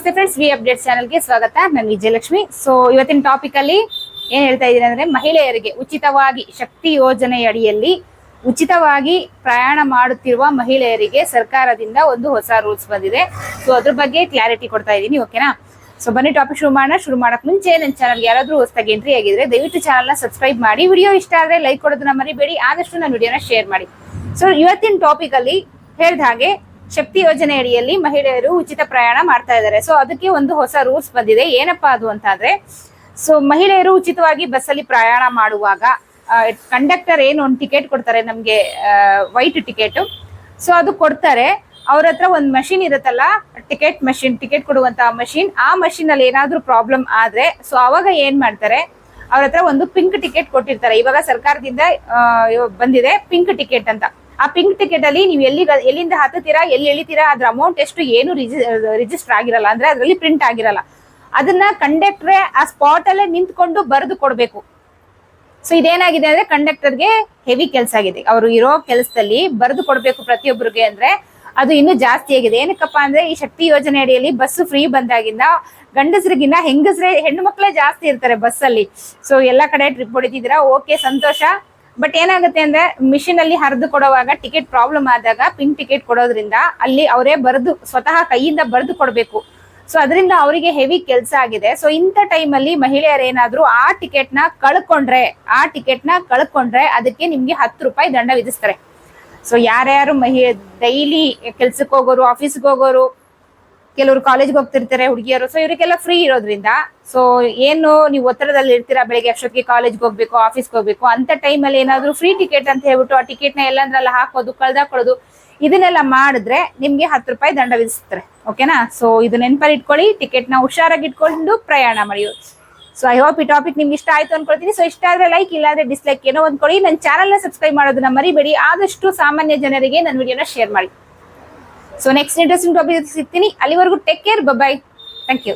ನಮಸ್ತೆ friends, V update ಚಾನಲ್ಗೆ ಸ್ವಾಗತ. ನಾನು ವಿಜಯಲಕ್ಷ್ಮಿ. ಸೊ ಇವತ್ತಿನ ಟಾಪಿಕ್ ಅಲ್ಲಿ ಏನ್ ಹೇಳ್ತಾ ಇದ್ದೀನಿ ಅಂದ್ರೆ, ಮಹಿಳೆಯರಿಗೆ ಉಚಿತವಾಗಿ ಶಕ್ತಿ ಯೋಜನೆ ಅಡಿಯಲ್ಲಿ ಉಚಿತವಾಗಿ ಪ್ರಯಾಣ ಮಾಡುತ್ತಿರುವ ಮಹಿಳೆಯರಿಗೆ ಸರ್ಕಾರದಿಂದ ಒಂದು ಹೊಸ ರೂಲ್ಸ್ ಬಂದಿದೆ. ಸೊ ಅದ್ರ ಬಗ್ಗೆ ಕ್ಲಾರಿಟಿ ಕೊಡ್ತಾ ಇದ್ದೀನಿ, ಓಕೆನಾ? ಸೊ ಬನ್ನಿ ಟಾಪಿಕ್ ಶುರು ಮಾಡಕ್ ಮುಂಚೆ ನನ್ನ ಚಾನಲ್ಗೆ ಯಾರಾದ್ರೂ ಹೊಸದಾಗಿ ಎಂಟ್ರಿ ಆಗಿದ್ರೆ ದಯವಿಟ್ಟು ಚಾನಲ್ನ ಸಬ್ಸ್ಕ್ರೈಬ್ ಮಾಡಿ. ವಿಡಿಯೋ ಇಷ್ಟ ಆದ್ರೆ ಲೈಕ್ ಕೊಡೋದನ್ನ ಮರಿಬೇಡಿ. ಆದಷ್ಟು ನನ್ನ ವಿಡಿಯೋನ ಶೇರ್ ಮಾಡಿ. ಸೊ ಇವತ್ತಿನ ಟಾಪಿಕ್ ಅಲ್ಲಿ ಹೇಳ್ದ ಹಾಗೆ ಶಕ್ತಿ ಯೋಜನೆ ಅಡಿಯಲ್ಲಿ ಮಹಿಳೆಯರು ಉಚಿತ ಪ್ರಯಾಣ ಮಾಡ್ತಾ ಇದ್ದಾರೆ. ಸೊ ಅದಕ್ಕೆ ಒಂದು ಹೊಸ ರೂಲ್ಸ್ ಬಂದಿದೆ. ಏನಪ್ಪಾ ಅದು ಅಂತಾದ್ರೆ, ಸೊ ಮಹಿಳೆಯರು ಉಚಿತವಾಗಿ ಬಸ್ಸಲ್ಲಿ ಪ್ರಯಾಣ ಮಾಡುವಾಗ ಕಂಡಕ್ಟರ್ ಏನು ಒಂದು ಟಿಕೆಟ್ ಕೊಡ್ತಾರೆ ನಮ್ಗೆ, ವೈಟ್ ಟಿಕೆಟ್. ಸೊ ಅದು ಕೊಡ್ತಾರೆ. ಅವ್ರ ಹತ್ರ ಒಂದು ಮಷಿನ್ ಇರುತ್ತಲ್ಲ, ಟಿಕೆಟ್ ಕೊಡುವಂತ ಮಷಿನ್. ಆ ಮಷಿನ್ ಅಲ್ಲಿ ಏನಾದ್ರೂ ಪ್ರಾಬ್ಲಮ್ ಆದ್ರೆ ಸೊ ಅವಾಗ ಏನ್ ಮಾಡ್ತಾರೆ, ಅವ್ರ ಹತ್ರ ಒಂದು ಪಿಂಕ್ ಟಿಕೆಟ್ ಕೊಟ್ಟಿರ್ತಾರೆ. ಇವಾಗ ಸರ್ಕಾರದಿಂದ ಬಂದಿದೆ ಪಿಂಕ್ ಟಿಕೆಟ್ ಅಂತ. ಆ ಪಿಂಕ್ ಟಿಕೆಟ್ ಅಲ್ಲಿ ನೀವು ಎಲ್ಲಿಂದ ಹತ್ತುತ್ತೀರಾ, ಎಲ್ಲಿ ಇಳಿತೀರಾ, ಅದ್ರ ಅಮೌಂಟ್ ಎಷ್ಟು ಏನು ರಿಜಿಸ್ಟರ್ ಆಗಿರಲ್ಲ, ಅಂದ್ರೆ ಅದರಲ್ಲಿ ಪ್ರಿಂಟ್ ಆಗಿರಲ್ಲ. ಅದನ್ನ ಕಂಡಕ್ಟ್ರೆ ಆ ಸ್ಪಾಟ್ ಅಲ್ಲೇ ನಿಂತ್ಕೊಂಡು ಬರೆದು ಕೊಡ್ಬೇಕು. ಸೊ ಇದೇನಾಗಿದೆ ಅಂದ್ರೆ ಕಂಡಕ್ಟರ್ಗೆ ಹೆವಿ ಕೆಲಸ ಆಗಿದೆ. ಅವರು ಇರೋ ಕೆಲಸದಲ್ಲಿ ಬರೆದು ಕೊಡ್ಬೇಕು ಪ್ರತಿಯೊಬ್ಬರಿಗೆ. ಅಂದ್ರೆ ಅದು ಇನ್ನೂ ಜಾಸ್ತಿ ಆಗಿದೆ. ಏನಕ್ಕಪ್ಪ ಅಂದ್ರೆ, ಈ ಶಕ್ತಿ ಯೋಜನೆ ಅಡಿಯಲ್ಲಿ ಬಸ್ ಫ್ರೀ ಬಂದಾಗಿಂದ ಗಂಡಸರಿಗಿನ್ನ ಹೆಣ್ಣು ಮಕ್ಕಳೇ ಜಾಸ್ತಿ ಇರ್ತಾರೆ ಬಸ್ಸಲ್ಲಿ. ಸೊ ಎಲ್ಲಾ ಕಡೆ ಟ್ರಿಪ್ ಹೊಡಿತಿದ್ದೀರಾ, ಓಕೆ, ಸಂತೋಷ. ಬಟ್ ಏನಾಗುತ್ತೆ ಅಂದ್ರೆ, ಮಿಷಿನ್ ಅಲ್ಲಿ ಹರಿದು ಕೊಡುವಾಗ ಟಿಕೆಟ್ ಪ್ರಾಬ್ಲಮ್ ಆದಾಗ ಪಿಂಕ್ ಟಿಕೆಟ್ ಕೊಡೋದ್ರಿಂದ ಅಲ್ಲಿ ಅವರೇ ಸ್ವತಃ ಕೈಯಿಂದ ಬರೆದು ಕೊಡ್ಬೇಕು. ಸೊ ಅದರಿಂದ ಅವರಿಗೆ ಹೆವಿ ಕೆಲಸ ಆಗಿದೆ. ಸೊ ಇಂಥ ಟೈಮಲ್ಲಿ ಮಹಿಳೆಯರು ಏನಾದ್ರು ಆ ಟಿಕೆಟ್ ನ ಕಳ್ಕೊಂಡ್ರೆ ಅದಕ್ಕೆ ನಿಮ್ಗೆ 10 ರೂಪಾಯಿ ದಂಡ ವಿಧಿಸ್ತಾರೆ. ಸೊ ಯಾರ್ಯಾರು ಡೈಲಿ ಕೆಲ್ಸಕ್ಕೆ ಹೋಗೋರು, ಆಫೀಸ್ಗೆ ಹೋಗೋರು, ಕೆಲವರು ಕಾಲೇಜ್ಗೆ ಹೋಗ್ತಿರ್ತಾರೆ ಹುಡುಗಿಯರು, ಸೊ ಇವರಿಗೆಲ್ಲ ಫ್ರೀ ಇರೋದ್ರಿಂದ, ಸೊ ಏನು ನೀವು ಒತ್ತಡದಲ್ಲಿ ಇರ್ತೀರಾ, ಬೆಳಿಗ್ಗೆ ಅಷ್ಟೊತ್ತಿಗೆ ಕಾಲೇಜ್ಗೆ ಹೋಗ್ಬೇಕು, ಆಫೀಸ್ಗೆ ಹೋಗ್ಬೇಕು, ಅಂತ ಟೈಮಲ್ಲಿ ಏನಾದ್ರು ಫ್ರೀ ಟಿಕೆಟ್ ಅಂತ ಹೇಳ್ಬಿಟ್ಟು ಆ ಟಿಕೆಟ್ ನ ಎಲ್ಲಂದ್ರಲ್ಲ ಹಾಕೋದು, ಕಳ್ದಾಕೊಳ್ಳೋದು, ಇದನ್ನೆಲ್ಲ ಮಾಡಿದ್ರೆ ನಿಮ್ಗೆ 10 ರೂಪಾಯಿ ದಂಡ ವಿಧಿಸ್ತಾರೆ, ಓಕೆನಾ? ಸೊ ಇದು ನೆನಪಲ್ಲಿ ಇಟ್ಕೊಳ್ಳಿ. ಟಿಕೆಟ್ ನ ಹುಷಾರಾಗಿ ಇಟ್ಕೊಂಡು ಪ್ರಯಾಣ ಮಾಡಿ. ಸೊ ಐ ಹೋಪ್ ಈ ಟಾಪಿಕ್ ನಿಮ್ಗೆ ಇಷ್ಟ ಆಯ್ತು ಅನ್ಕೊಳ್ತೀನಿ. ಸೊ ಇಷ್ಟ ಆದ್ರೆ ಲೈಕ್, ಇಲ್ಲಾಂದ್ರೆ ಡಿಸ್ಲೈಕ್ ಏನೋ ಒಂದ್ ಕೊಡಿ. ನನ್ನ ಚಾನಲ್ ನ ಸಬ್ಸ್ಕ್ರೈಬ್ ಮಾಡೋದನ್ನ ಮರಿಬೇಡಿ. ಆದಷ್ಟು ಸಾಮಾನ್ಯ ಜನರಿಗೆ ನನ್ನ ವಿಡಿಯೋನ ಶೇರ್ ಮಾಡಿ. ಸೊ ನೆಕ್ಸ್ಟ್ ಇಂಟ್ರೆಸ್ಟಿಂಗ್ ಟಾಪಿಕ್ ಸಿಗ್ತೀನಿ. ಅಲ್ಲಿವರೆಗೂ take care, bye. Thank you.